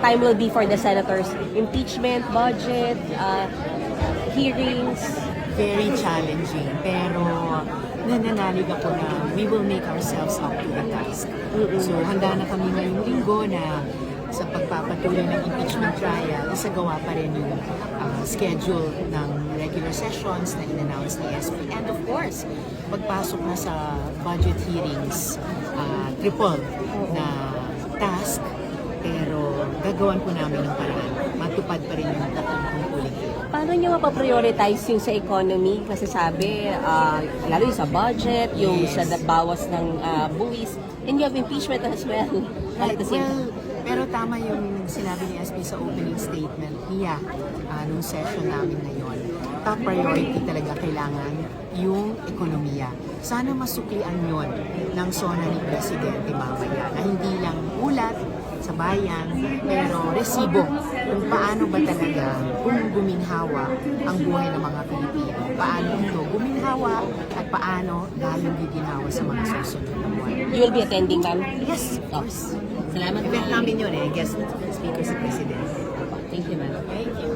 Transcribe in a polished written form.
time will be for the senators? Impeachment, budget, hearings? Very challenging, pero nananalig ako na we will make ourselves up to the task. So handa na kami ngayong linggo na sa pagpapatuloy ng impeachment trial, isagawa pa rin yung schedule ng regular sessions na in-announce ni SP. And of course, pagpasok na sa budget hearings, triple na task, pero gagawan po namin ng paraan. Matupad pa rin yung tatlong tungkulin. Paano nyo mapaprioritize yung sa economy? Kasi sabi, lalo yung sa budget, yung sa bawas ng buwis, and you have impeachment as well. At the same time. Pero tama yung sinabi ni SP sa opening statement niya nung session namin ngayon. Top priority talaga kailangan yung ekonomiya. Sana masuklian yon ng sona ni Presidente mamaya na hindi lang ulat sa bayan, pero resibo kung paano ba talaga kung guminhawa ang buhay ng mga Pilipino. Paano ito guminhawa at paano lalong giginhawa sa mga susunod na buwan. You will be attending, ma'am? Yes, of course. Salamat po. Event namin yun guest speaker si Presidente. Thank you, ma'am. Thank you.